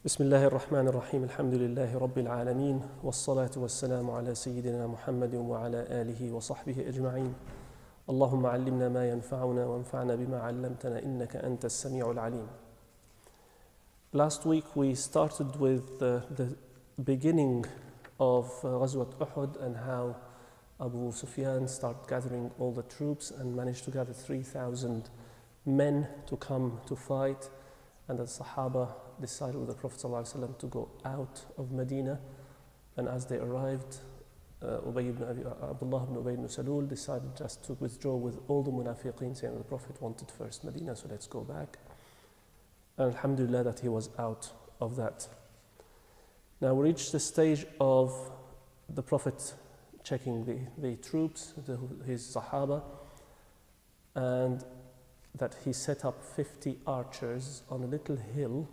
بسم الله الرحمن الرحيم الحمد لله رب العالمين والصلاة والسلام على سيدنا محمد وعلى آله وصحبه أجمعين اللهم علمنا ما ينفعنا وانفعنا بما علمتنا إنك أنت السميع العليم. Last week we started with the beginning of Ghazwat Uhud and how Abu Sufyan started gathering all the troops and managed to gather 3,000 men to come to fight, and the Sahaba decided with the Prophet ﷺ to go out of Medina, and as they arrived, Abdullah ibn Ubay ibn Salul decided just to withdraw with all the munafiqeen, saying the Prophet wanted first Medina, so let's go back. And alhamdulillah that he was out of that. Now we reached the stage of the Prophet checking the troops, his Sahaba, and that he set up 50 archers on a little hill,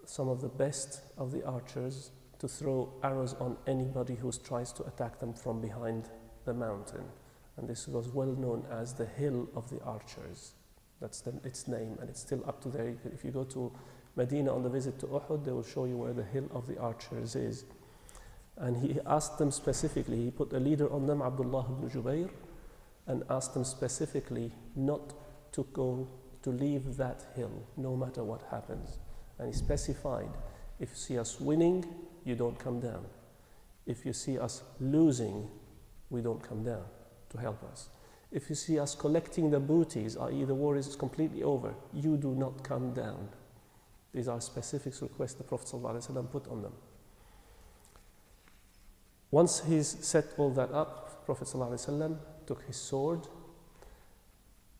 some of the best of the archers, to throw arrows on anybody who tries to attack them from behind the mountain. And this was well known as the Hill of the Archers. That's its name, and it's still up to there. If you go to Medina on the visit to Uhud, they will show you where the Hill of the Archers is. And he asked them specifically, he put a leader on them, Abdullah ibn Jubayr, and asked them specifically not to leave that hill, no matter what happens. And he specified, if you see us winning, you don't come down. If you see us losing, we don't come down to help us. If you see us collecting the booties, i.e. the war is completely over, you do not come down. These are specific requests the Prophet ﷺ put on them. Once he's set all that up, Prophet ﷺ took his sword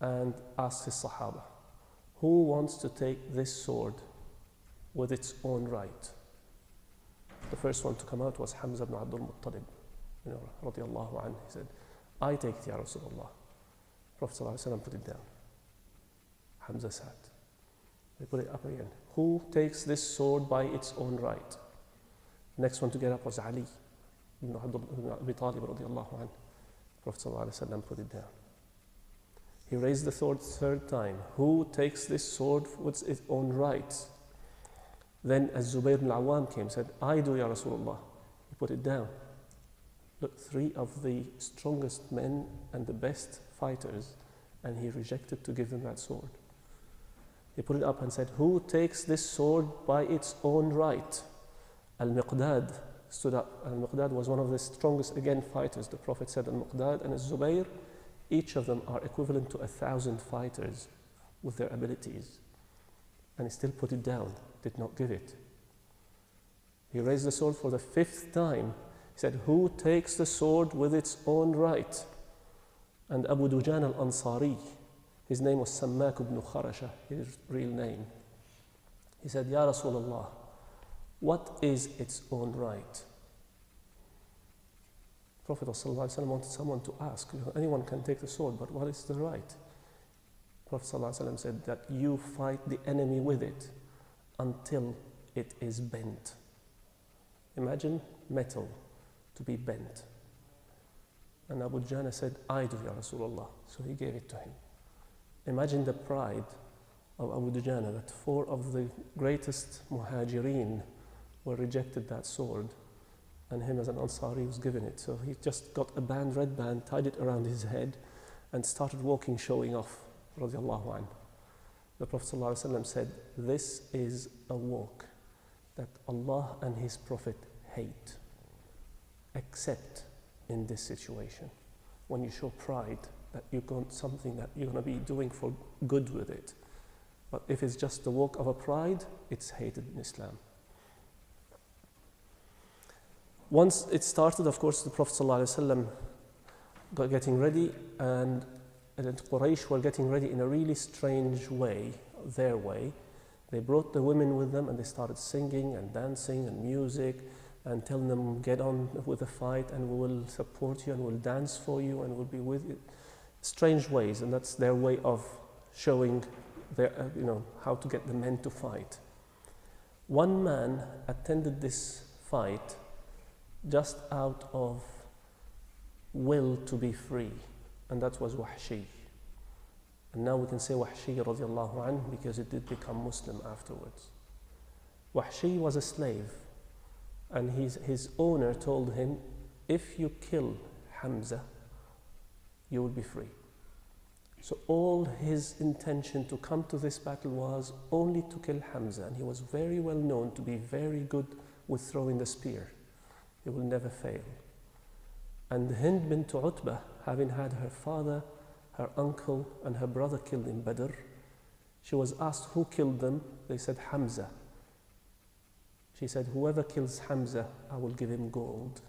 and asked his Sahaba, who wants to take this sword with its own right? The first one to come out was Hamza ibn Abdul Muttalib, radiallahu anhu. He said, I take it, Ya Rasulullah. Prophet ﷺ put it down. Hamza sat. They put it up again. Who takes this sword by its own right? The next one to get up was Ali ibn Abi Talib, radiallahu anhu. Prophet ﷺ put it down. He raised the sword third time. Who takes this sword with its own right? Then as Zubayr ibn al-Awwam came, said, I do, Ya Rasulullah. He put it down. Look, three of the strongest men and the best fighters, and he rejected to give them that sword. He put it up and said, who takes this sword by its own right? Al-Miqdad stood up. Al-Miqdad was one of the strongest, again, fighters. The Prophet said, Al-Miqdad and Al-Zubayr, each of them are equivalent to 1,000 fighters with their abilities. And he still put it down, did not give it. He raised the sword for the fifth time. He said, who takes the sword with its own right? And Abu Dujan al-Ansari, his name was Sammak ibn Kharasha, his real name. He said, Ya Rasulullah, what is its own right? Prophet ﷺ wanted someone to ask, anyone can take the sword, but what is the right? Prophet ﷺ said that you fight the enemy with it until it is bent. Imagine metal to be bent. And Abu Jana said, I do, Ya Rasulullah. So he gave it to him. Imagine the pride of Abu Dujana that 4 of the greatest muhajireen were rejected that sword, and him as an Ansari was given it. So he just got a band, red band, tied it around his head, and started walking, showing off, radiallahu anhu. The Prophet ﷺ said, this is a walk that Allah and His Prophet hate, except in this situation, when you show pride that you've got something that you're going to be doing for good with it. But if it's just the walk of a pride, it's hated in Islam. Once it started, of course, the Prophet ﷺ got getting ready, and Quraysh were getting ready in a really strange way, their way. They brought the women with them, and they started singing and dancing and music, and telling them, get on with the fight, and we will support you, and we'll dance for you, and we'll be with you. Strange ways, and that's their way of showing their, how to get the men to fight. One man attended this fight just out of will to be free, and that was Wahshi. And now we can say Wahshi radiallahu anhu because it did become Muslim afterwards. Wahshi was a slave, and his owner told him, if you kill Hamza, you will be free. So all his intention to come to this battle was only to kill Hamza, and he was very well known to be very good with throwing the spear. He will never fail. And Hind bint Utbah, having had her father, her uncle, and her brother killed in Badr, she was asked who killed them. They said Hamza. She said, whoever kills Hamza, I will give him gold.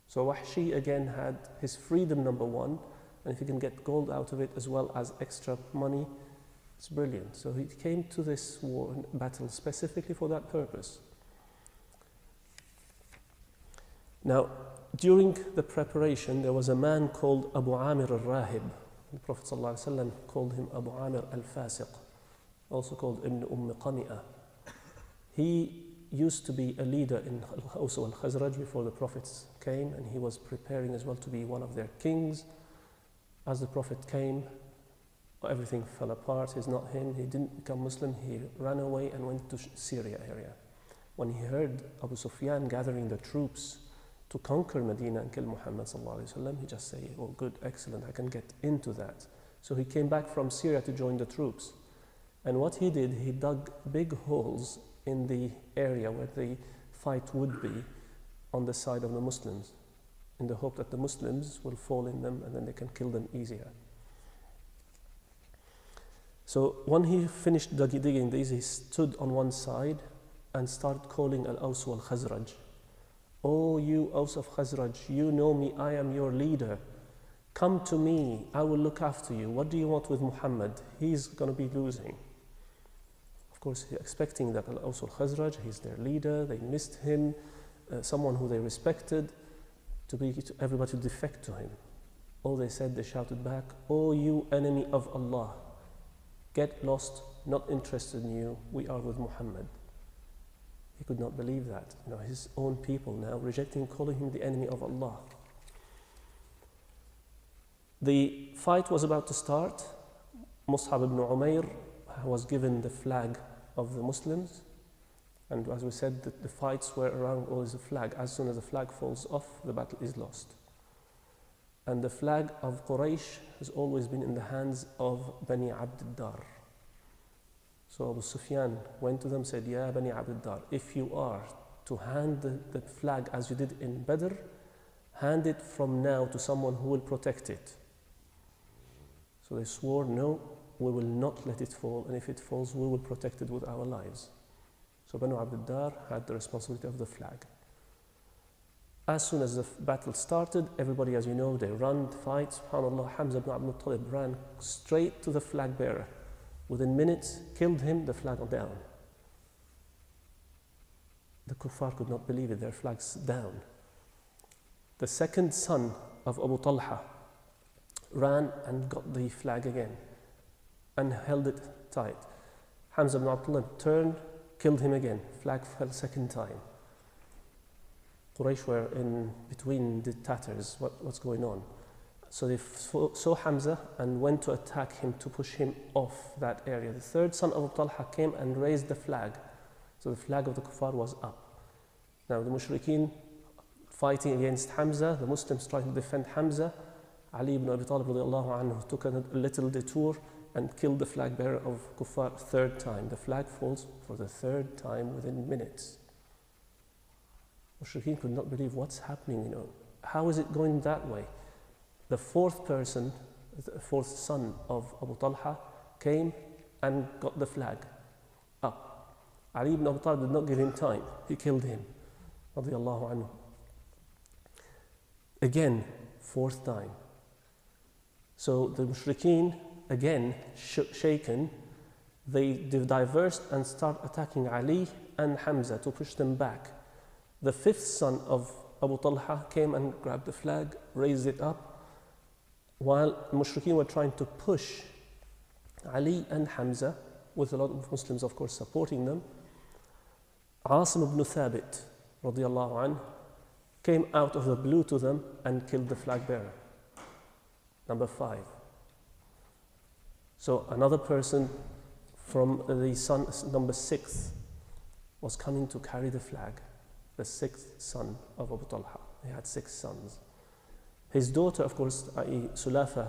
So Wahshi again had his freedom, number one, and if he can get gold out of it as well as extra money, it's brilliant. So he came to this war battle specifically for that purpose. Now, during the preparation, there was a man called Abu Amir al-Rahib. The Prophet ﷺ called him Abu Amir al-Fasiq, also called Ibn Qami'ah. He used to be a leader in Al-Aws al-Khazraj before the prophets came, and he was preparing as well to be one of their kings. As the Prophet came, everything fell apart. He's not him. He didn't become Muslim. He ran away and went to Syria area. When he heard Abu Sufyan gathering the troops to conquer Medina and kill Muhammad ﷺ, he just said, oh good, excellent, I can get into that. So he came back from Syria to join the troops. And what he did, he dug big holes in the area where the fight would be on the side of the Muslims, in the hope that the Muslims will fall in them and then they can kill them easier. So when he finished digging these, he stood on one side and started calling Al-Aws al-Khazraj. Oh, you Aws of Khazraj, you know me, I am your leader. Come to me, I will look after you. What do you want with Muhammad? He's going to be losing. Of course, expecting that Al-Aws al-Khazraj, he's their leader, they missed him, someone who they respected, everybody to defect to him. All they said, they shouted back, oh, you enemy of Allah, get lost, not interested in you, we are with Muhammad. He could not believe that. You know, his own people now rejecting, calling him the enemy of Allah. The fight was about to start. Mus'ab ibn Umair was given the flag of the Muslims. And as we said, the fights were around always a flag. As soon as the flag falls off, the battle is lost. And the flag of Quraysh has always been in the hands of Bani Abd al-Dar. So Abu Sufyan went to them and said, Ya Bani Abd al-Dar, if you are to hand the flag as you did in Badr, hand it from now to someone who will protect it. So they swore, no, we will not let it fall, and if it falls, we will protect it with our lives. So Banu Abd al-Dar had the responsibility of the flag. As soon as the battle started, everybody, as you know, they run, fight. SubhanAllah, Hamza ibn Abdul Muttalib ran straight to the flag bearer. Within minutes, killed him, the flag down. The kuffar could not believe it, their flag's down. The second son of Abu Talha ran and got the flag again and held it tight. Hamza ibn Abdullah turned, killed him again. Flag fell second time. Quraysh were in between the tatters. What's going on? So they saw Hamza and went to attack him to push him off that area. The third son of Abu Talha came and raised the flag. So the flag of the kuffar was up. Now the mushrikeen fighting against Hamza, the Muslims trying to defend Hamza. Ali ibn Abi Talib radiallahu anhu took a little detour and killed the flag bearer of kuffar third time. The flag falls for the third time within minutes. Mushrikeen could not believe what's happening, you know. How is it going that way? The fourth person, the fourth son of Abu Talha came and got the flag up. Ali ibn Abi Talib did not give him time. He killed him. Radiallahu anhu. Again, fourth time. So the mushrikeen, again shaken, they diversed and start attacking Ali and Hamza to push them back. The fifth son of Abu Talha came and grabbed the flag, raised it up, while the mushrikeen were trying to push Ali and Hamza, with a lot of Muslims of course supporting them. Asim ibn Thabit radiallahu anhu came out of the blue to them and killed the flag bearer. Number 5. So another person from the son, number 6, was coming to carry the flag, the sixth son of Abu Talha. He had 6 sons. His daughter, of course, i.e. Sulafa,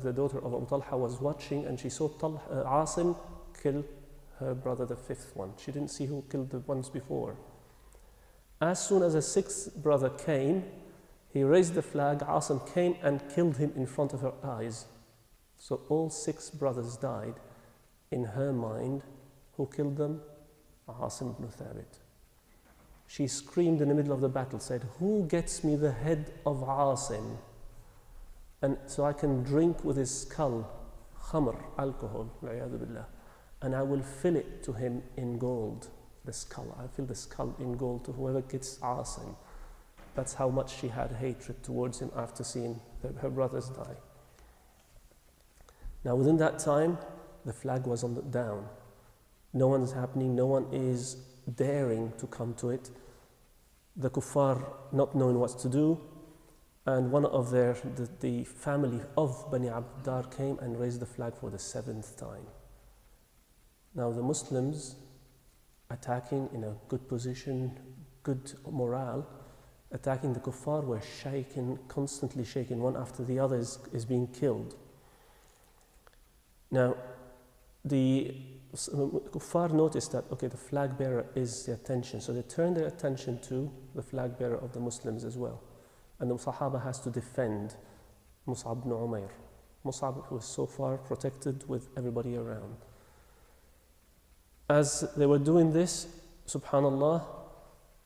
the daughter of Abu Talha, was watching, and she saw Asim kill her brother, the 5th one. She didn't see who killed the ones before. As soon as the 6th brother came, he raised the flag. Asim came and killed him in front of her eyes. So all 6 brothers died. In her mind, who killed them? Asim ibn Thabit. She screamed in the middle of the battle, said, "Who gets me the head of Asim? And so I can drink with his skull, khamr, alcohol, and I will fill it to him in gold." The skull, I fill the skull in gold to whoever gets Asim. That's how much she had hatred towards him after seeing her brothers die. Now within that time, the flag was down. No one is happening, no one is daring to come to it. The kuffar not knowing what to do, and one of the family of Bani Abdar came and raised the flag for the 7th time. Now the Muslims, attacking in a good position, good morale, attacking the kuffar, were shaken, constantly shaken. One after the other is being killed. Now the kuffar noticed that, okay, the flag bearer is the attention, so they turned their attention to the flag bearer of the Muslims as well. And the Sahaba has to defend Mus'ab ibn Umair. Mus'ab was so far protected with everybody around. As they were doing this, subhanallah,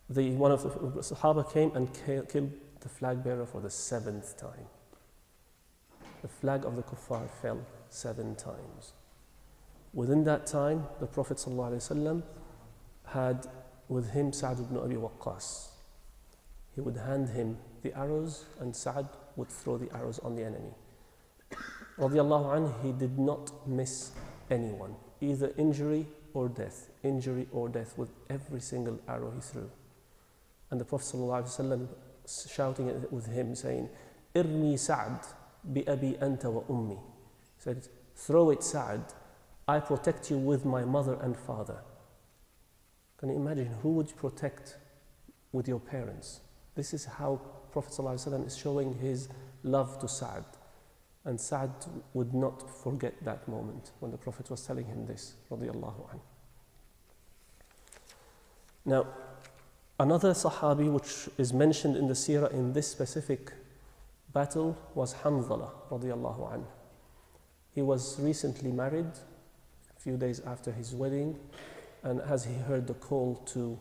one of the Sahaba came and killed the flag bearer for the 7th time. The flag of the kuffar fell 7 times. Within that time, the Prophet ﷺ had with him Sa'd ibn Abi Waqqas. He would hand him the arrows, and Sa'd would throw the arrows on the enemy. Radiallahu anhu, he did not miss anyone, either injury or death with every single arrow he threw. And the Prophet ﷺ shouting it with him, saying, "Irmi Sa'd bi abi anta wa ummi." He said, "Throw it, Sa'd. I protect you with my mother and father." Can you imagine who would you protect with your parents? This is how Prophet ﷺ is showing his love to Sa'd. And Sa'd would not forget that moment when the Prophet was telling him this, radiyallahu anhu. Now, another Sahabi which is mentioned in the seerah in this specific battle was Hanzala, radiyallahu anhu. He was recently married, a few days after his wedding, and as he heard the call to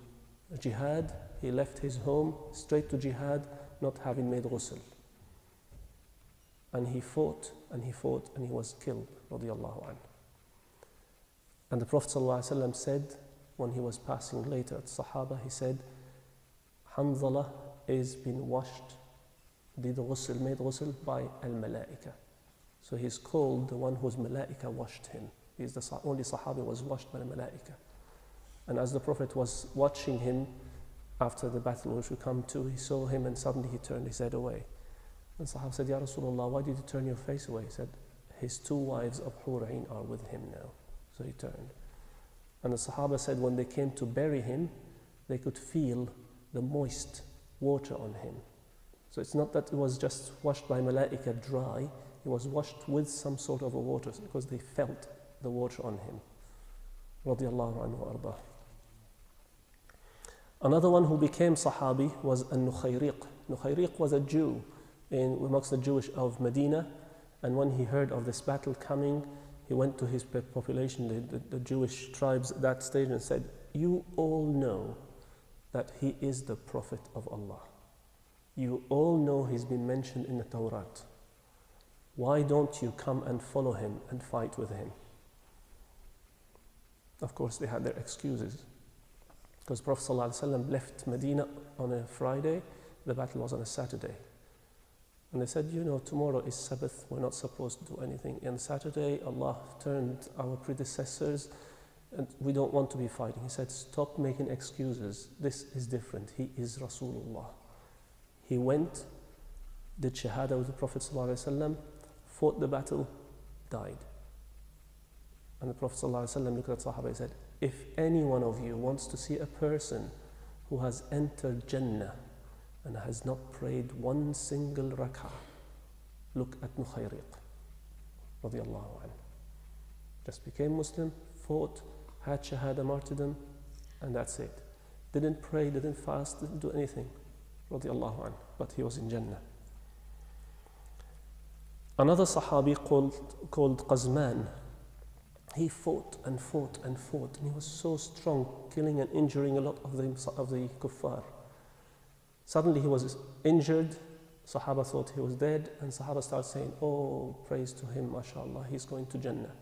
jihad, he left his home straight to jihad, not having made ghusl. And he fought, and he fought, and he was killed, radiyallahu anhu. And the Prophet ﷺ said, when he was passing later at Sahaba, he said, Hanzala is being washed, did ghusl, made ghusl by al-malaika. So he's called the one whose malaika washed him. He's the only Sahabi was washed by the malaika. And as the Prophet was watching him after the battle which we come to, he saw him and suddenly he turned his head away. And Sahaba said, "Ya Rasulullah, why did you turn your face away?" He said, "His 2 wives of Hurain are with him now." So he turned. And the Sahaba said when they came to bury him, they could feel the moist water on him. So it's not that it was just washed by malaika dry, he was washed with some sort of a water because they felt the water on him. Radiallahu anhu arda. Another one who became Sahabi was Nukhayriq. Nukhayriq was a Jew amongst the Jewish of Medina, and when he heard of this battle coming, he went to his population, the Jewish tribes at that stage, and said, "You all know that he is the Prophet of Allah. You all know he's been mentioned in the Torah. Why don't you come and follow him and fight with him?" Of course, they had their excuses. Because Prophet ﷺ left Medina on a Friday, the battle was on a Saturday. And they said, tomorrow is Sabbath, we're not supposed to do anything. And Saturday, Allah turned our predecessors, and we don't want to be fighting. He said, "Stop making excuses. This is different. He is Rasulullah." He went, did Shahada with the Prophet ﷺ, fought the battle, died. And the Prophet ﷺ looked at Sahaba and said, if any one of you wants to see a person who has entered Jannah and has not prayed one single rak'ah, look at Mukhayriq, radiallahu anhu. Just became Muslim, fought, had Shahada martyrdom, and that's it. Didn't pray, didn't fast, didn't do anything, radiallahu anhu, but he was in Jannah. Another Sahabi called Qazman, he fought and fought and fought, and he was so strong, killing and injuring a lot of the kuffar. Suddenly he was injured, Sahaba thought he was dead, and Sahaba started saying, oh, praise to him, mashallah, he's going to Jannah.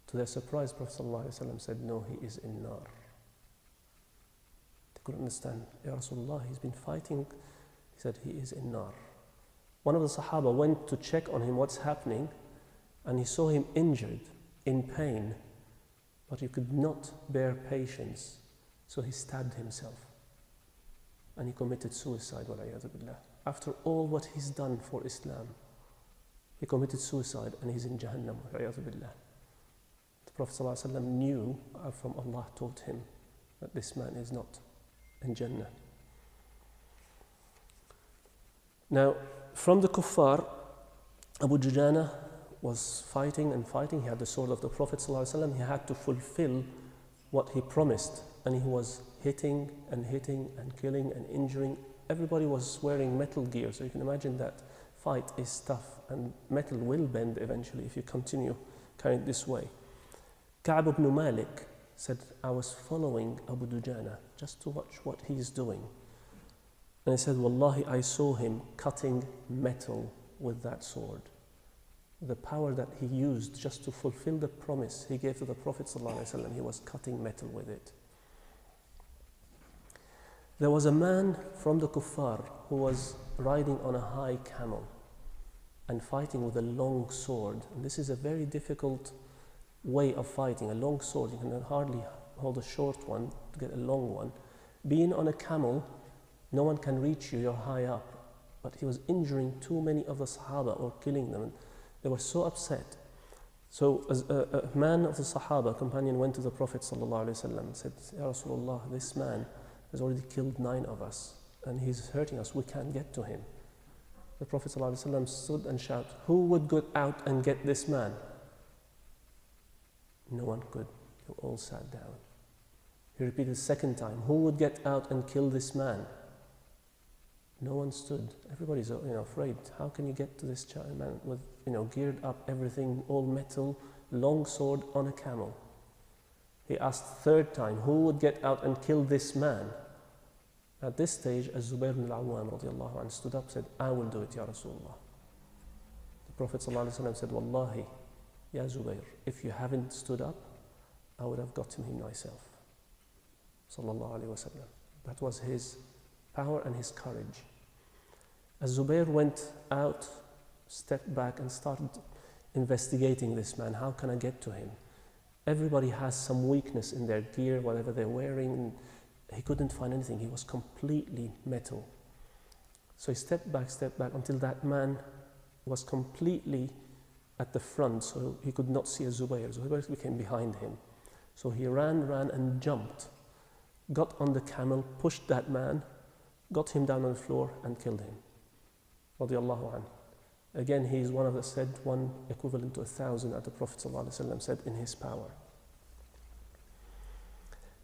To their surprise, Prophet ﷺ said, no, he is in Nar. They couldn't understand. Ya Rasulullah, he's been fighting. He said, he is in Nar. One of the Sahaba went to check on him what's happening, and he saw him injured, in pain, but he could not bear patience, so he stabbed himself. And he committed suicide, wal'iyadhu billah. After all what he's done for Islam, he committed suicide and he's in Jahannam, wal'iyadhu billah. The Prophet ﷺ knew from Allah, told him that this man is not in Jannah. Now, from the kuffar, Abu Dujana was fighting and fighting. He had the sword of the Prophet ﷺ. He had to fulfill what he promised, and he was hitting and killing and injuring. Everybody was wearing metal gear, so you can imagine that fight is tough, and metal will bend eventually if you continue carrying it this way. Ka'b ibn Malik said, I was following Abu Dujana just to watch what he's doing. And he said, Wallahi, I saw him cutting metal with that sword. The power that he used just to fulfill the promise he gave to the Prophet ﷺ, he was cutting metal with it. There was a man from the kuffar who was riding on a high camel and fighting with a long sword. And this is a very difficult way of fighting. A long sword, you can hardly hold a short one to get a long one. Being on a camel, no one can reach you, you're high up. But he was injuring too many of the Sahaba or killing them. They were so upset. So a man of the Sahaba, a companion, went to the Prophet ﷺ and said, Ya Rasulullah, this man has already killed 9 of us and he's hurting us, we can't get to him. The Prophet ﷺ stood and shouted, who would go out and get this man? No one could. They all sat down. He repeated the second time, who would get out and kill this man? No one stood. Everybody's afraid. How can you get to this man with geared up, everything, all metal, long sword on a camel? He asked third time, who would get out and kill this man? At this stage, Az-Zubayr ibn al-Awwam radiallahu anhu stood up and said, I will do it, Ya Rasulullah. The Prophet ﷺ said, Wallahi, Ya Zubayr, if you haven't stood up, I would have gotten him myself. Sallallahu alayhi wa sallam. That was his power and his courage. As Zubayr went out, stepped back and started investigating this man. How can I get to him? Everybody has some weakness in their gear, whatever they're wearing. He couldn't find anything. He was completely metal. So he stepped back until that man was completely at the front, so he could not see a Zubayr. Zubayr became behind him. So he ran and jumped, got on the camel, pushed that man, got him down on the floor and killed him. Radiallahu anhu. Again, he is one of the said, one equivalent to 1,000 that the Prophet ﷺ said in his power.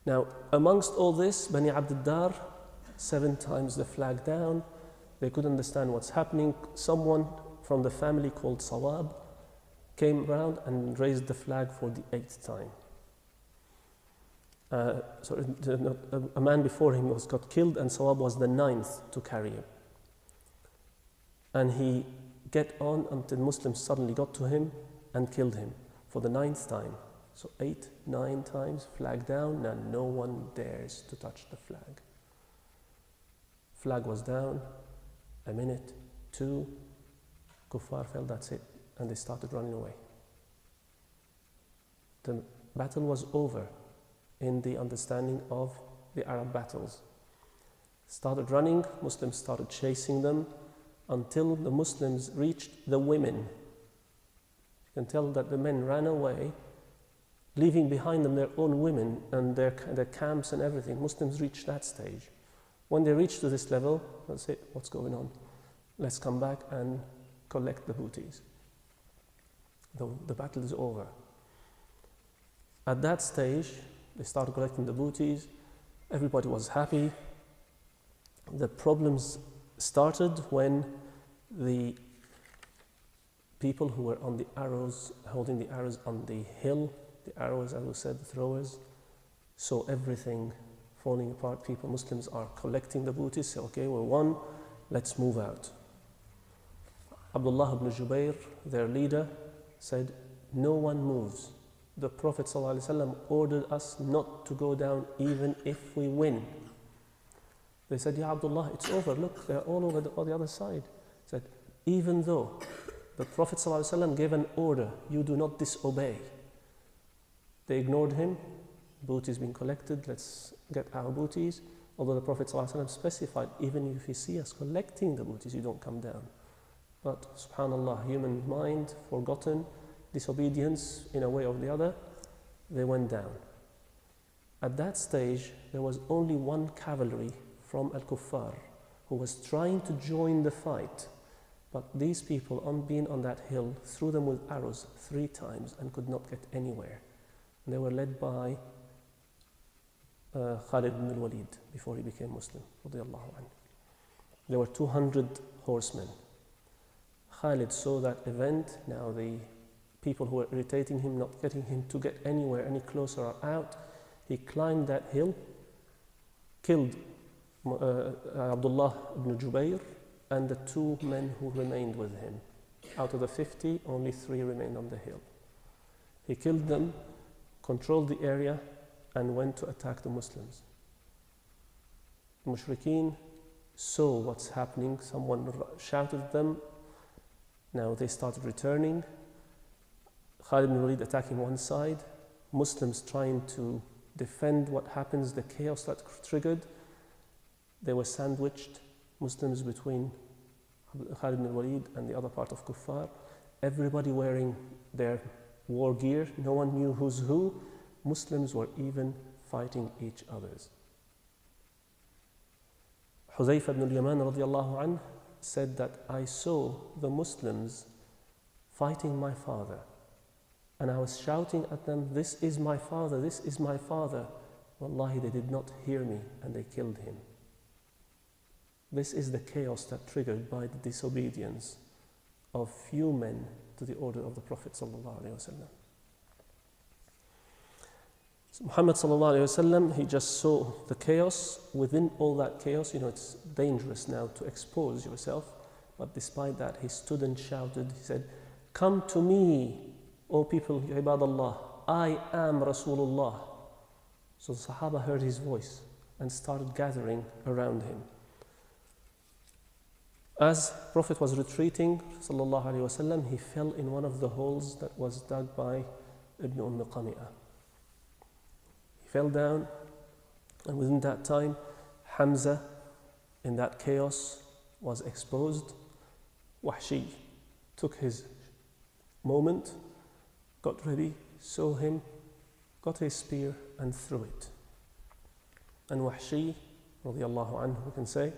Now, amongst all this, Bani Abd-Dar, 7 times the flag down. They couldn't understand what's happening. Someone from the family called Sawab came around and raised the flag for the 8th time. A man before him got killed, and Sawab was the 9th to carry him. And he get on until Muslims suddenly got to him and killed him for the 9th time. So 8, 9 times, flag down, and no one dares to touch the flag. Flag was down, a minute, 2, kuffar fell, that's it, and they started running away. The battle was over in the understanding of the Arab battles. Started running, Muslims started chasing them until the Muslims reached the women. You can tell that the men ran away leaving behind them their own women and their camps and everything. Muslims reach that stage. When they reach to this level, they'll say, what's going on? Let's come back and collect the booties. The battle is over. At that stage, they started collecting the booties. Everybody was happy. The problems started when the people who were on the arrows, holding the arrows on the hill, the arrows, as we said, the throwers, saw everything falling apart. Muslims are collecting the booty, say, okay, we won, let's move out. Abdullah ibn Jubair, their leader, said, no one moves. The Prophet ﷺ ordered us not to go down even if we win. They said, Ya Abdullah, it's over, look, they're all over on the other side. He said, even though the Prophet ﷺ gave an order, you do not disobey. They ignored him. Booties being collected, let's get our booties. Although the Prophet ﷺ specified, even if you see us collecting the booties, you don't come down. But subhanallah, human mind, forgotten, disobedience in a way or the other, they went down. At that stage, there was only one cavalry from Al-Kuffar who was trying to join the fight. But these people, on being on that hill, threw them with arrows 3 times and could not get anywhere. And they were led by Khalid ibn al-Walid before he became Muslim. There were 200 horsemen. Khalid saw that event. Now the people who were irritating him, not getting him to get anywhere any closer, are out. He climbed that hill, killed Abdullah ibn Jubair and the 2 men who remained with him. Out of the 50, only 3 remained on the hill. He killed them, controlled the area, and went to attack the Muslims. The Mushrikeen saw what's happening. Someone shouted at them. Now they started returning. Khalid ibn Walid attacking one side, Muslims trying to defend what happens, the chaos that triggered. They were sandwiched, Muslims between Khalid ibn Walid and the other part of Kuffar. Everybody wearing their war gear, no one knew who's who. Muslims were even fighting each others. Huzayfa ibn al-Yaman radiallahu anh said that I saw the Muslims fighting my father. And I was shouting at them, this is my father, this is my father. Wallahi, they did not hear me and they killed him. This is the chaos that triggered by the disobedience of few men to the order of the Prophet sallallahu alaihi wasallam. So Muhammad sallallahu alaihi wasallam, he just saw the chaos. Within all that chaos, it's dangerous now to expose yourself. But despite that, he stood and shouted. He said, come to me, O people, ibadallah, I am Rasulullah. So the Sahaba heard his voice and started gathering around him. As Prophet was retreating, sallallahu alaihi wasallam, he fell in one of the holes that was dug by Ibn Qami'ah. He fell down, and within that time, Hamza, in that chaos, was exposed. Wahshi took his moment, got ready, saw him, got his spear and threw it. And Wahshi, radiallahu anhu, we can say,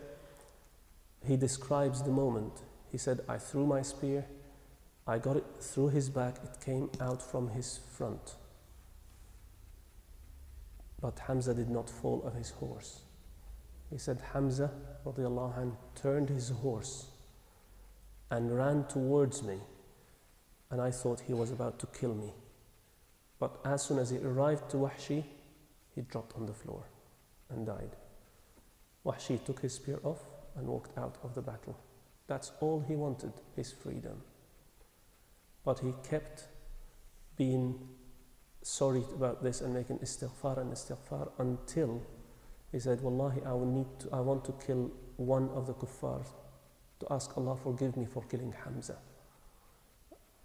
he describes the moment. He said, I threw my spear, I got it through his back, it came out from his front. But Hamza did not fall off his horse. He said, Hamza, radiallahu anhu, turned his horse and ran towards me, and I thought he was about to kill me. But as soon as he arrived to Wahshi, he dropped on the floor and died. Wahshi took his spear off and walked out of the battle. That's all he wanted, his freedom. But he kept being sorry about this and making istighfar until he said, Wallahi, I want to kill one of the kuffar, to ask Allah forgive me for killing Hamza.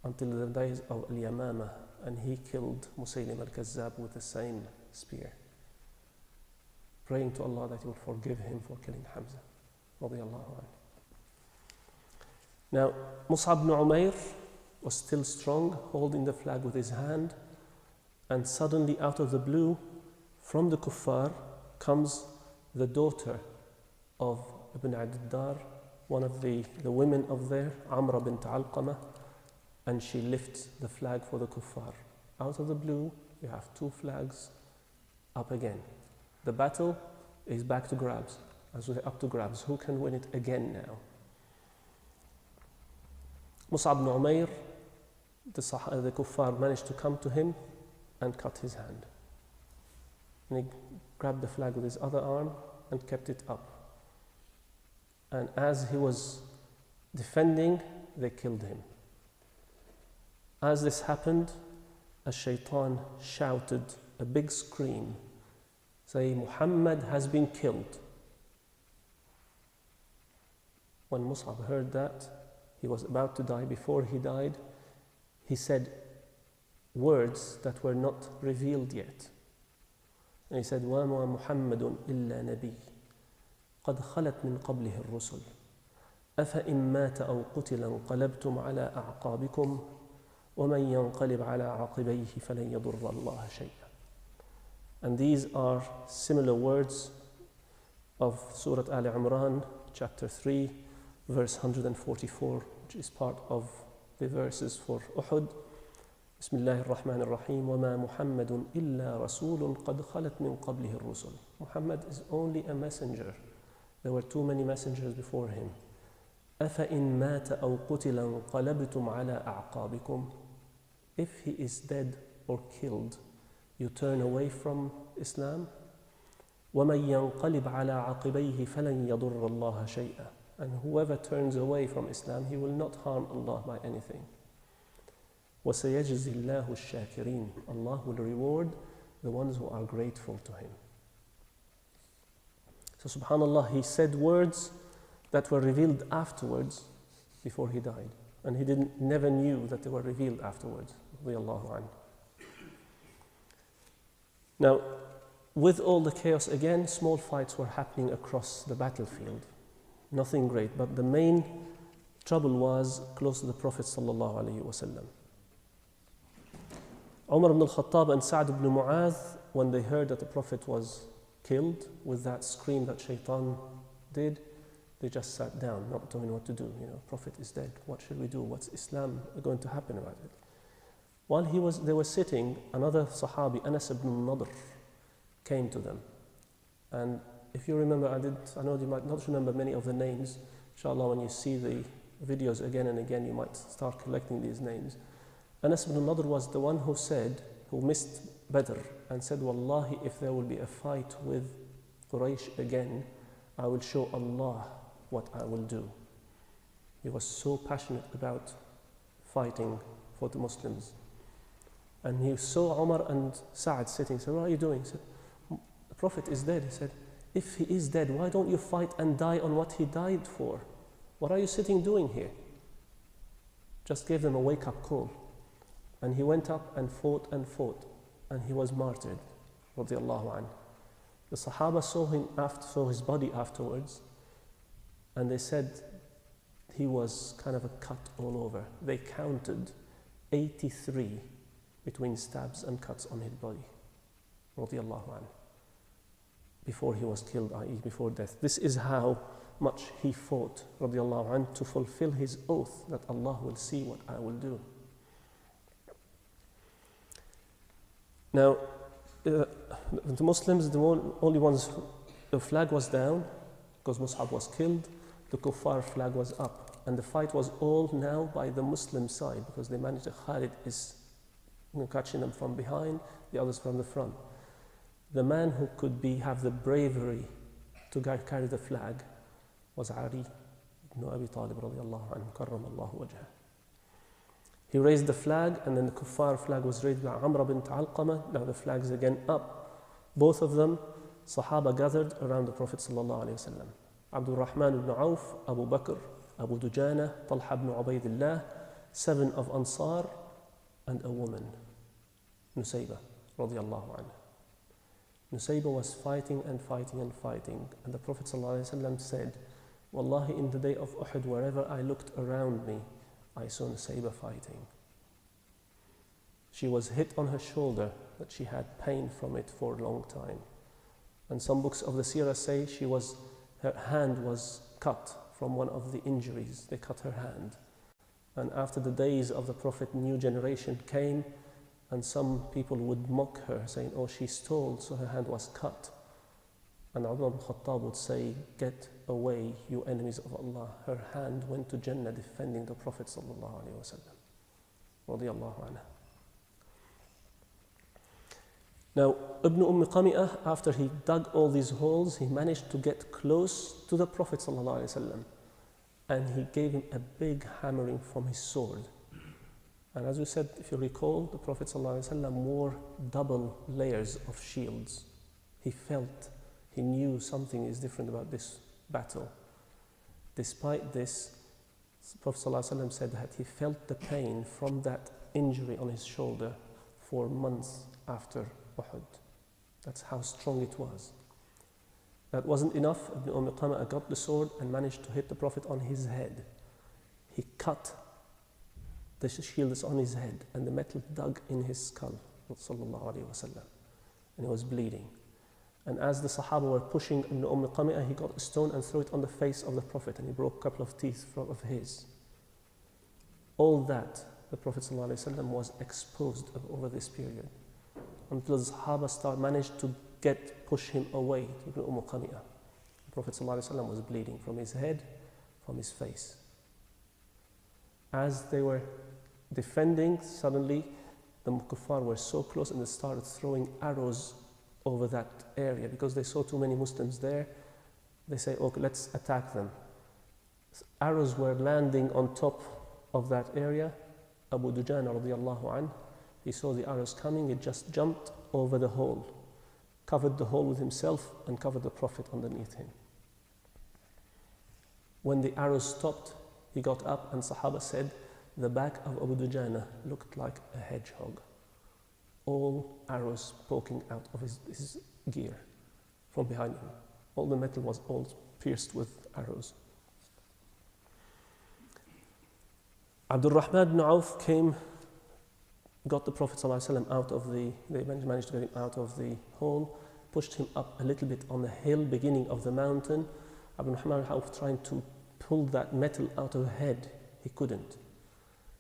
Until the days of Al-Yamama, and he killed Musaylim al-Kazzab with the same spear, praying to Allah that He will forgive him for killing Hamza. Now, Mus'ab ibn Umair was still strong, holding the flag with his hand, And suddenly, out of the blue, from the kuffar, comes the daughter of Ibn Ad-Dar, one of the women of there, Amra bint Alqamah, and she lifts the flag for the kuffar. Out of the blue, you have two flags up again. The battle is back to grabs, as we're up to grabs. Who can win it again now? Mus'ab ibn Umair, the kuffar managed to come to him and cut his hand. And he grabbed the flag with his other arm and kept it up. And as he was defending, they killed him. As this happened, a shaitan shouted a big scream, saying, Muhammad has been killed. When Mus'ab heard that, he was about to die. Before he died, he said words that were not revealed yet. And he said, وَمَا مُحَمَّدٌ إِلَّا نَبِيٌّ قَدْ خَلَتْ مِنْ قَبْلِهِ الرُّسُلُ أَفَإِنْ مَاتَ أَوْ قُتِلَ انقَلَبْتُمْ عَلَىٰ أَعْقَابِكُمْ وَمَنْ يَنْقَلِبْ عَلَىٰ عَقِبَيْهِ فَلَنْ يَضُرَّ اللَّهَ شَيْئًا. And these are similar words of Surah Al Imran, chapter 3, verse 144, which is part of the verses for Uhud. بسم الله الرحمن الرحيم وما محمد إلا رسول قد خلت من قبله الرسل. Muhammad is only a messenger. There were too many messengers before him. أفإن مات أو قتل انقلبتم على أعقابكم. If he is dead or killed, you turn away from Islam. ومن ينقلب على عقبيه فلن يضر الله شيئا. And whoever turns away from Islam, he will not harm Allah by anything. وَسَيَجْزِي اللَّهُ الشَّاكِرِينَ. Allah will reward the ones who are grateful to Him. So subhanAllah, he said words that were revealed afterwards before he died. And he never knew that they were revealed afterwards. Now, with all the chaos again, small fights were happening across the battlefield. Nothing great, but the main trouble was close to the Prophet sallallahu alaihi wasallam. Umar ibn al-Khattab and Sa'd ibn Mu'adh, when they heard that the Prophet was killed with that scream that shaitan did, they just sat down, not knowing what to do. Prophet is dead. What should we do? What's Islam going to happen about it? While they were sitting, another Sahabi, Anas ibn Nadr, came to them. And if you remember, I know you might not remember many of the names. Inshallah, when you see the videos again and again, you might start collecting these names. Anas ibn Nadr was the one who missed Badr and said, Wallahi, if there will be a fight with Quraysh again, I will show Allah what I will do. He was so passionate about fighting for the Muslims. And he saw Umar and Sa'd sitting. He said, what are you doing? He said, the Prophet is dead. He said, if he is dead, why don't you fight and die on what he died for? What are you sitting doing here? Just gave them a wake-up call. And he went up and fought, and he was martyred, radiallahu anhu. The Sahaba saw his body afterwards, and they said he was kind of a cut all over. They counted 83 between stabs and cuts on his body, radiallahu anhu, before he was killed, i.e. before death. This is how much he fought, radiallahu anhu, to fulfill his oath that Allah will see what I will do. Now, the Muslims, the only ones, the flag was down because Mus'ab was killed, the kuffar flag was up, and the fight was all now by the Muslim side because they managed to, Khalid is catching them from behind, the others from the front. The man who could have the bravery to carry the flag was Ali ibn Abi Talib radiallahu anhu, karramallahu wajhah. He raised the flag, and then the kuffar flag was raised by Amra bint Alqamah. Now the flags again up. Both of them, Sahaba gathered around the Prophet sallallahu alaihi wasallam. Abdul Rahman ibn Auf, Abu Bakr, Abu Dujana, Talha ibn Ubaidillah, 7 of Ansar, and a woman, Nusayba radiallahu anha. Nusayba was fighting and the Prophet ﷺ said, Wallahi, in the day of Uhud, wherever I looked around me, I saw Nusayba fighting. She was hit on her shoulder, but she had pain from it for a long time. And some books of the seerah say her hand was cut from one of the injuries. They cut her hand. And after the days of the Prophet, new generation came, and some people would mock her, saying, oh, she stole, so her hand was cut. And Umar ibn Khattab would say, get away, you enemies of Allah. Her hand went to Jannah defending the Prophet sallallahu alaihi wasallam. Radiyallahu anha. Now, Ibn Qami'ah, after he dug all these holes, he managed to get close to the Prophet ﷺ, and he gave him a big hammering from his sword. And as we said, if you recall, the Prophet ﷺ wore double layers of shields. He knew something is different about this battle. Despite this, the Prophet ﷺ said that he felt the pain from that injury on his shoulder for months after Uhud. That's how strong it was. That wasn't enough. Ibn Qami'ah got the sword and managed to hit the Prophet on his head. He cut the shield on his head, and the metal dug in his skull, sallallahu alaihi wasallam, and he was bleeding. And as the Sahaba were pushing Ibn Qami'ah, he got a stone and threw it on the face of the Prophet, and he broke a couple of teeth of his. All that, the Prophet sallallahu alaihi wasallam was exposed over this period, until the Sahaba managed to push him away to Ibn Qami'ah. The Prophet ﷺ was bleeding from his head, from his face. As they were defending, suddenly the kuffar were so close and they started throwing arrows over that area because they saw too many Muslims there. They say, okay, let's attack them. Arrows were landing on top of that area. Abu Dujana radiallahu anhu, he saw the arrows coming, he just jumped over the hole, covered the hole with himself and covered the Prophet underneath him. When the arrows stopped, he got up and Sahaba said, the back of Abu Dujana looked like a hedgehog. All arrows poking out of his gear from behind him. All the metal was all pierced with arrows. Abdul Rahman ibn Auf came, got the Prophet ﷺ out of they managed to get him out of the hole, pushed him up a little bit on the hill, beginning of the mountain. Abdul Rahman ibn Auf trying to pull that metal out of her head. He couldn't.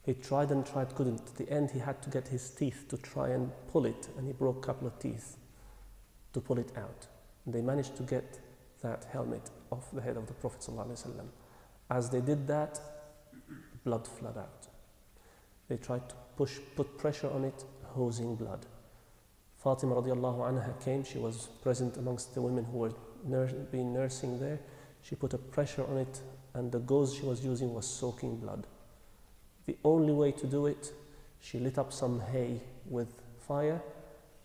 He tried and tried, couldn't. At the end, he had to get his teeth to try and pull it, and he broke a couple of teeth to pull it out. And they managed to get that helmet off the head of the Prophet ﷺ. As they did that, blood flowed out. They tried to put pressure on it, hosing blood. Fatima radiallahu anha came. She was present amongst the women who were nursing there. She put a pressure on it, and the gauze she was using was soaking blood. The only way to do it, she lit up some hay with fire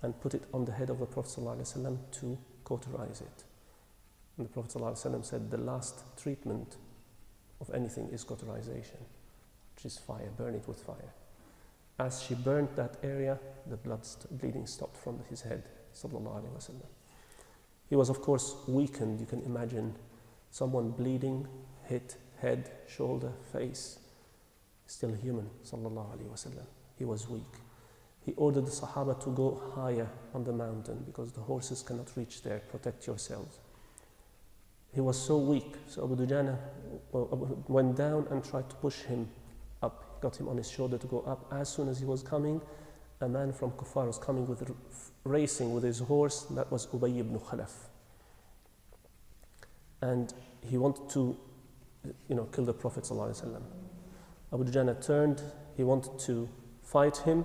and put it on the head of the Prophet ﷺ to cauterize it. And the Prophet ﷺ said the last treatment of anything is cauterization, which is fire, burn it with fire. As she burnt that area, the bleeding stopped from his head, sallallahu alaihi wasallam. He was, of course, weakened. You can imagine someone bleeding, hit, head, shoulder, face, still human, sallallahu alaihi wasallam. He was weak. He ordered the Sahaba to go higher on the mountain because the horses cannot reach there. Protect yourselves. He was so weak, so Abu Dujana went down and tried to push him up, got him on his shoulder to go up. As soon as he was coming, a man from Kuffar was coming racing with his horse. That was Ubay ibn Khalaf. And he wanted to, kill the Prophet ﷺ. Abu Dujana turned, he wanted to fight him,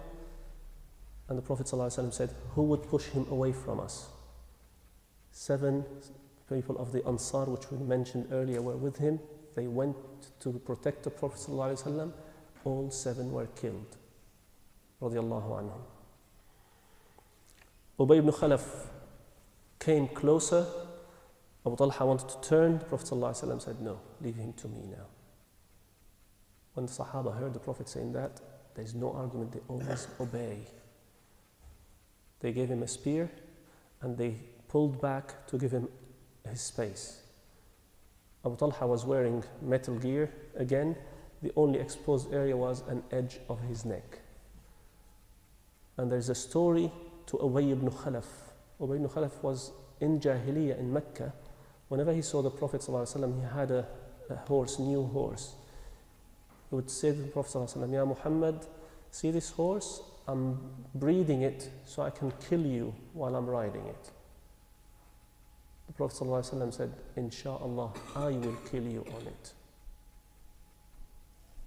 and the Prophet ﷺ said, who would push him away from us? 7 people of the Ansar, which we mentioned earlier, were with him. They went to protect the Prophet ﷺ. All 7 were killed. Radiallahu anhum. Ubay ibn Khalaf came closer. Abu Talha wanted to turn. The Prophet ﷺ said, no, leave him to me now. When the Sahaba heard the Prophet saying that, there's no argument, they always obey. They gave him a spear and they pulled back to give him his space. Abu Talha was wearing metal gear again. The only exposed area was an edge of his neck. And there's a story to Ubay ibn Khalaf. Ubay ibn Khalaf was in Jahiliyyah in Mecca. Whenever he saw the Prophet ﷺ, he had a horse, new horse. He would say to the Prophet ﷺ, Ya Muhammad, see this horse? I'm breeding it so I can kill you while I'm riding it. The Prophet ﷺ said, Insha'Allah, I will kill you on it.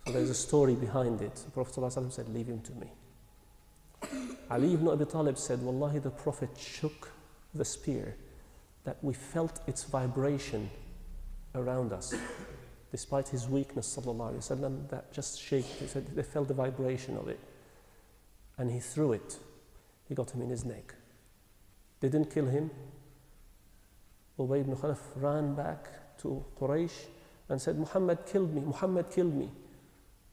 So there's a story behind it. The Prophet ﷺ said, leave him to me. Ali ibn Abi Talib said, Wallahi, the Prophet shook the spear that we felt its vibration around us. Despite his weakness, sallallahu alayhi wa sallam, that just shake, he said they felt the vibration of it. And he threw it. He got him in his neck. They didn't kill him. Ubay ibn Khalaf ran back to Quraysh and said, Muhammad killed me, Muhammad killed me.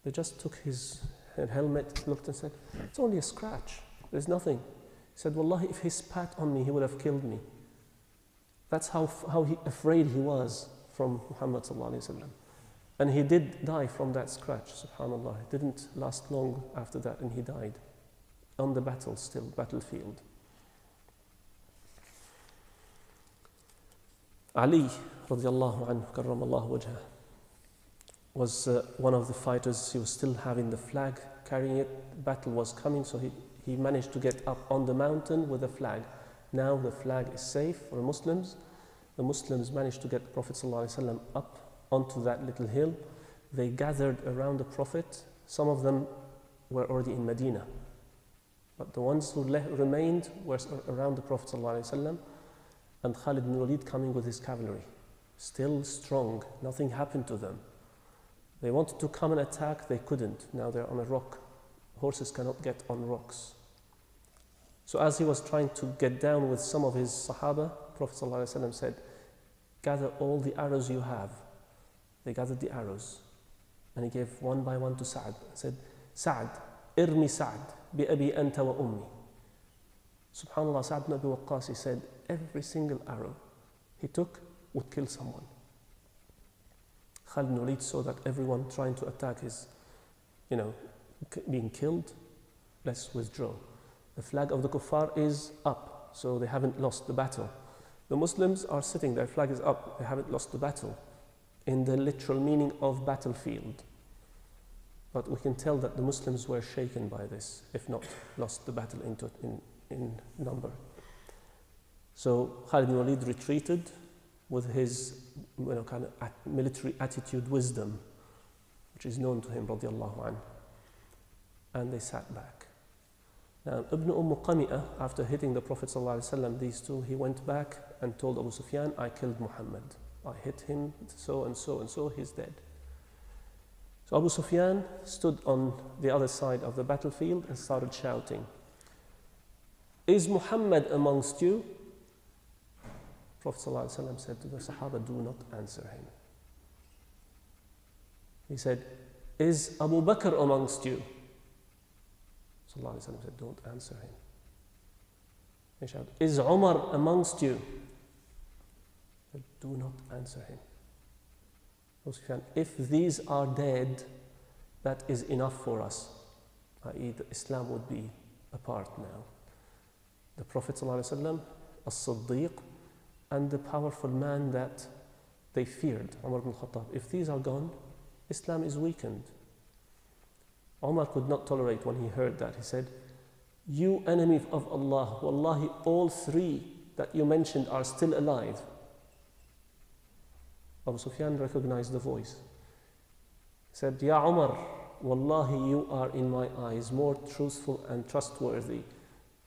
They just took his helmet, looked and said, it's only a scratch, there's nothing. He said, Wallahi, if he spat on me, he would have killed me. That's how afraid he was from Muhammad sallallahu alayhi wa sallam. And he did die from that scratch, subhanAllah. It didn't last long after that, and he died on the battlefield. Ali radiallahu anhu, karramallahu wajhah, was one of the fighters. He was still having the flag, carrying it. Battle was coming, so he managed to get up on the mountain with the flag. Now the flag is safe for the Muslims. The Muslims managed to get the Prophet ﷺ up onto that little hill. They gathered around the Prophet. Some of them were already in Medina, but the ones who remained were around the Prophet ﷺ, and Khalid ibn Walid coming with his cavalry, still strong. Nothing happened to them. They wanted to come and attack, they couldn't. Now they're on a rock. Horses cannot get on rocks. So as he was trying to get down with some of his Sahaba, Prophet ﷺ said, gather all the arrows you have. They gathered the arrows, and he gave one by one to Sa'ad. He said, Sa'ad, irmi Sa'ad, bi abi anta wa ummi. Subhanallah, Sa'ad ibn Abi Waqqas, he said, every single arrow he took would kill someone. Khalid ibn Walid saw that everyone trying to attack is, being killed. Let's withdraw. The flag of the kuffar is up, so they haven't lost the battle. The Muslims are sitting, their flag is up, they haven't lost the battle, in the literal meaning of battlefield. But we can tell that the Muslims were shaken by this, if not lost the battle in number. So Khalid ibn Walid retreated with his kind of military attitude, wisdom, which is known to him, radiallahu anhu. And they sat back. Now, Ibn Qami'ah, after hitting the Prophet ﷺ, these two, he went back and told Abu Sufyan, I killed Muhammad. I hit him, so and so and so, he's dead. So Abu Sufyan stood on the other side of the battlefield and started shouting, is Muhammad amongst you? Prophet ﷺ said to the Sahaba, do not answer him. He said, is Abu Bakr amongst you? ﷺ said, don't answer him. He shouted, is Umar amongst you? He said, do not answer him. Abu Sufyan, if these are dead, that is enough for us, i.e. Islam would be apart now. The Prophet ﷺ, as-Siddiq, and the powerful man that they feared, Umar ibn Khattab. If these are gone, Islam is weakened. Umar could not tolerate when he heard that. He said, you enemy of Allah, wallahi, all three that you mentioned are still alive. Abu Sufyan recognized the voice. He said, Ya Umar, wallahi, you are in my eyes more truthful and trustworthy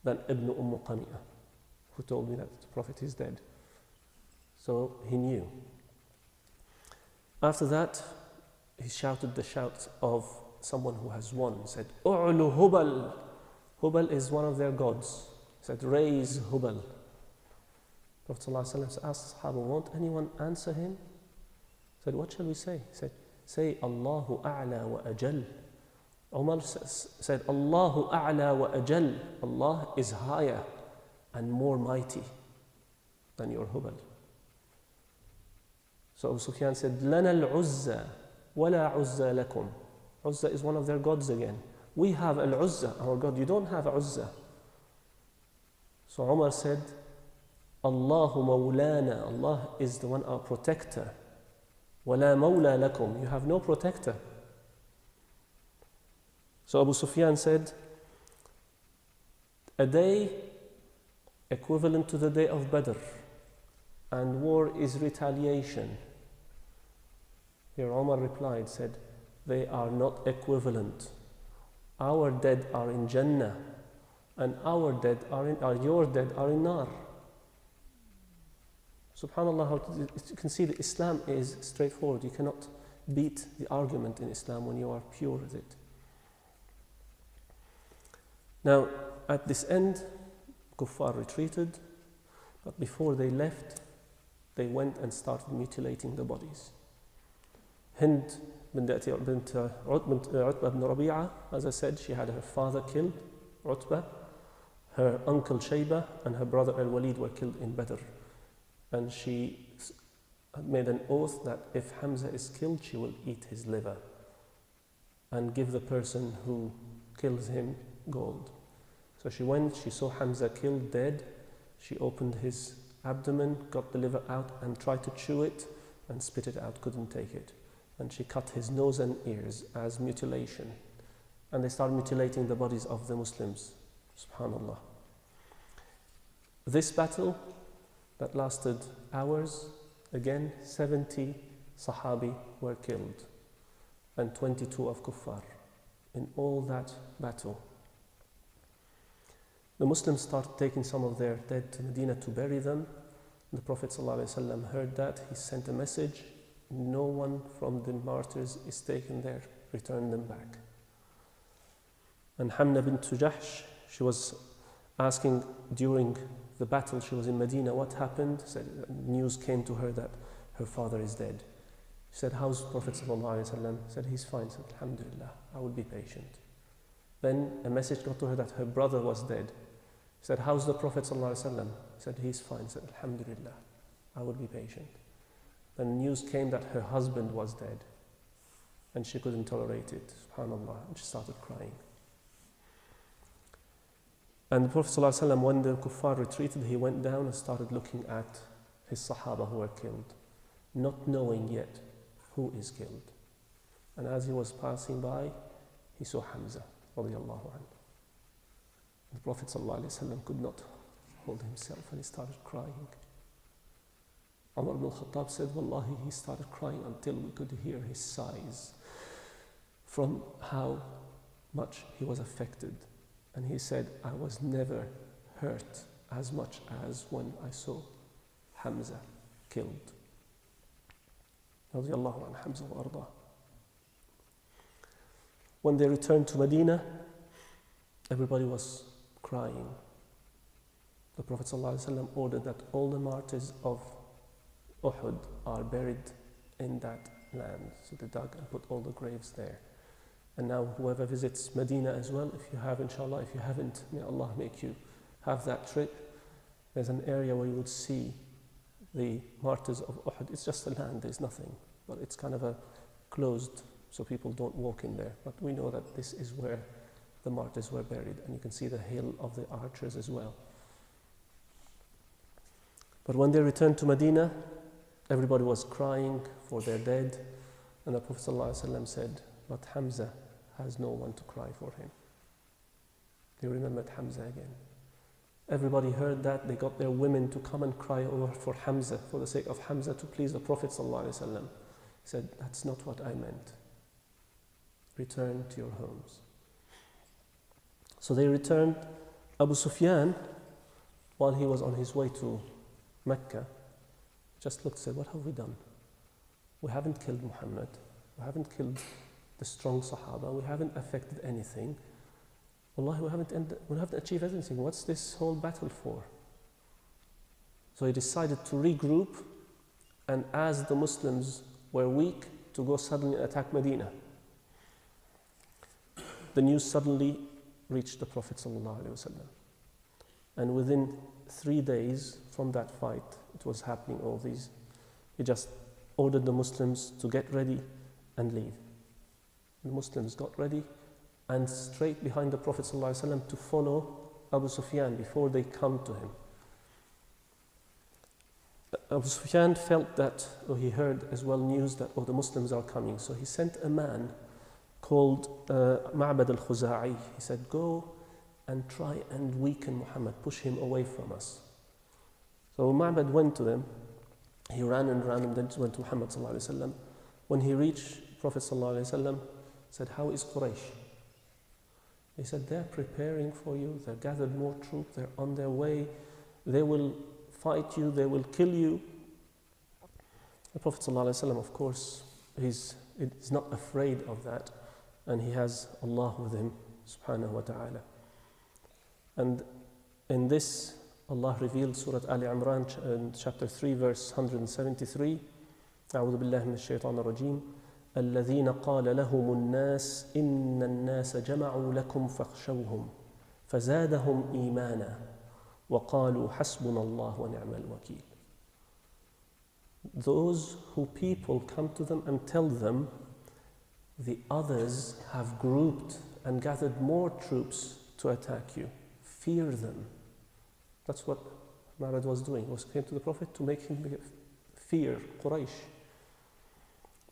than Ibn Qami'ah, who told me that the Prophet is dead. So he knew. After that, he shouted the shout of someone who has won. He said, U'lu Hubal. Hubal is one of their gods. He said, raise Hubal. Prophet ﷺ asked Sahaba, won't anyone answer him? He said, what shall we say? He said, say Allahu A'la wa Ajal. Umar said, Allahu A'la wa Ajal. Allah is higher and more mighty than your Hubal. So Abu Sufyan said, Lana al-Uzza wa la Uzza lakum. Uzza is one of their gods again. We have Al-Uzza, our God, you don't have Uzza. So Umar said, Allahu mawlana, Allah is the one our protector. وَلَا مَوْلَى لَكُمْ, you have no protector. So Abu Sufyan said, a day equivalent to the day of Badr, and war is retaliation. Here Umar replied, said, they are not equivalent. Our dead are in Jannah, and your dead are in Nar. SubhanAllah, how you can see that Islam is straightforward. You cannot beat the argument in Islam when you are pure with it. Now, at this end, Kuffar retreated, but before they left, they went and started mutilating the bodies. Hind bint Utbah ibn Rabi'ah, as I said, she had her father killed, Utbah, her uncle Shayba, and her brother Al-Walid were killed in Badr. And she made an oath that if Hamza is killed, she will eat his liver and give the person who kills him gold. So she went, she saw Hamza killed, dead. She opened his abdomen, got the liver out and tried to chew it and spit it out, couldn't take it. And she cut his nose and ears as mutilation. And they started mutilating the bodies of the Muslims. SubhanAllah. This battle that lasted hours, again 70 Sahabi were killed and 22 of Kuffar in all that battle. The Muslims started taking some of their dead to Medina to bury them. The Prophet ﷺ heard that. He sent a message, no one from the martyrs is taken there, return them back. And Hamna bint Jahsh, she was asking during the battle, she was in Medina, what happened? Said, news came to her that her father is dead. She said, how's the Prophet ﷺ? Said, he's fine. Said, Alhamdulillah, I will be patient. Then a message got to her that her brother was dead. She said, how's the Prophet ﷺ? Said, he's fine. Said, Alhamdulillah, I will be patient. Then news came that her husband was dead. And she couldn't tolerate it, subhanAllah, and she started crying. And the Prophet ﷺ, when the kuffar retreated, he went down and started looking at his Sahaba who were killed, not knowing yet who is killed. And as he was passing by, he saw Hamza, radiallahu anhu. The Prophet ﷺ could not hold himself and he started crying. Umar ibn al-Khattab said, Wallahi, he started crying until we could hear his sighs from how much he was affected. And he said, I was never hurt as much as when I saw Hamza killed. Radiallahu anhu, Hamza wa arda. When they returned to Medina, everybody was crying. The Prophet ﷺ ordered that all the martyrs of Uhud are buried in that land. So they dug and put all the graves there. And now whoever visits Medina as well, if you have, inshallah, if you haven't, may Allah make you have that trip. There's an area where you would see the martyrs of Uhud. It's just a land, there's nothing. But it's kind of a closed, so people don't walk in there. But we know that this is where the martyrs were buried. And you can see the hill of the archers as well. But when they returned to Medina, everybody was crying for their dead. And the Prophet ﷺ said, but Hamza has no one to cry for him. They remembered Hamza again. Everybody heard that. They got their women to come and cry over for Hamza, for the sake of Hamza, to please the Prophet ﷺ. He said, that's not what I meant. Return to your homes. So they returned. Abu Sufyan, while he was on his way to Mecca, just looked and said, what have we done? We haven't killed Muhammad. We haven't killed the strong Sahaba. We haven't affected anything. Wallahi, we haven't achieved anything. What's this whole battle for? So he decided to regroup, and as the Muslims were weak, to go suddenly attack Medina. The news suddenly reached the Prophet ﷺ. And within 3 days from that fight, it was happening, all these. He just ordered the Muslims to get ready and leave. The Muslims got ready and straight behind the Prophet ﷺ to follow Abu Sufyan before they come to him. Abu Sufyan felt that, or he heard as well news that, the Muslims are coming. So he sent a man called Ma'bad al-Khuza'i. He said, go and try and weaken Muhammad, push him away from us. So Ma'bad went to them. He ran and then went to Muhammad ﷺ. When he reached Prophet ﷺ, said, how is Quraysh? He said, they're preparing for you. They've gathered more troops. They're on their way. They will fight you. They will kill you. The Prophet ﷺ, of course, is not afraid of that. And he has Allah with him, subhanahu wa ta'ala. And in this, Allah revealed Surah Ali Imran, chapter 3, verse 173. أعوذ بالله من الشيطان الرجيم. الذين قال لهم الناس إن الناس جمعوا لكم فاخشوهم فزادهم إيمانا وقالوا حسبنا الله ونعم الوكيل. Those who people come to them and tell them the others have grouped and gathered more troops to attack you. Fear them. That's what Ma'bad was doing. He came to the Prophet to make him fear Quraysh.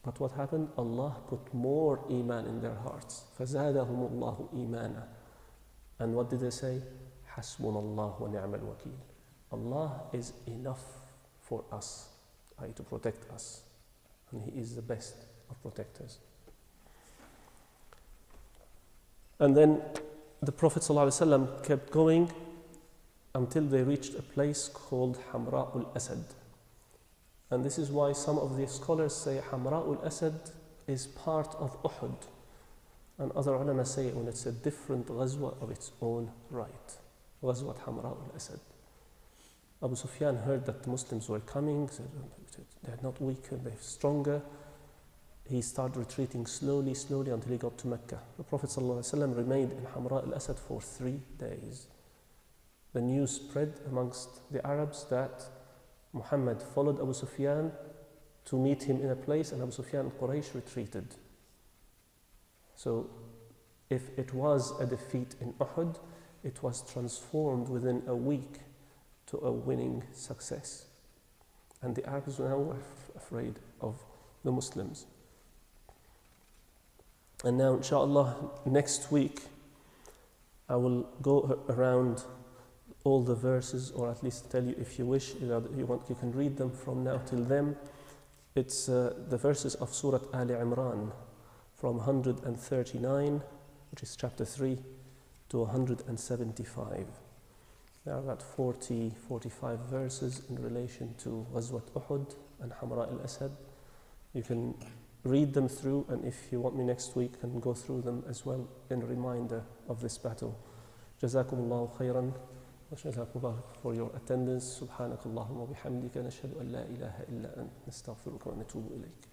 But what happened? Allah put more iman in their hearts. فَزَادَهُمُ اللَّهُ إِيمَانًا. And what did they say? حَسْبُنَ اللَّهُ وَنِعْمَ الْوَكِيلُ. Allah is enough for us, to protect us. And He is the best of protectors. And then the Prophet ﷺ kept going until they reached a place called Hamra al-Asad. And this is why some of the scholars say Hamra al-Asad is part of Uhud. And other ulama say when it's a different ghazwa of its own right. Ghazwat Hamra al-Asad. Abu Sufyan heard that the Muslims were coming, said they're not weaker, they're stronger. He started retreating slowly until he got to Mecca. The Prophet ﷺ remained in Hamra al-Asad for 3 days. The news spread amongst the Arabs that Muhammad followed Abu Sufyan to meet him in a place, and Abu Sufyan and Quraysh retreated. So if it was a defeat in Uhud, it was transformed within a week to a winning success. And the Arabs now were afraid of the Muslims. And now, inshallah, next week, I will go around all the verses, or at least tell you, if you wish, you can read them from now till then. It's the verses of Surah Ali Imran from 139, which is chapter 3, to 175. There are about 45 verses in relation to Ghazwat Uhud and Hamra al-Asad. You can read them through, and if you want me next week, I can go through them as well in reminder of this battle. Jazakumullahu khairan. وجزاكم الله for your attendance. سبحانك اللهم وبحمدك نشهد أن لا إله إلا أنت نستغفرك ونتوب إليك.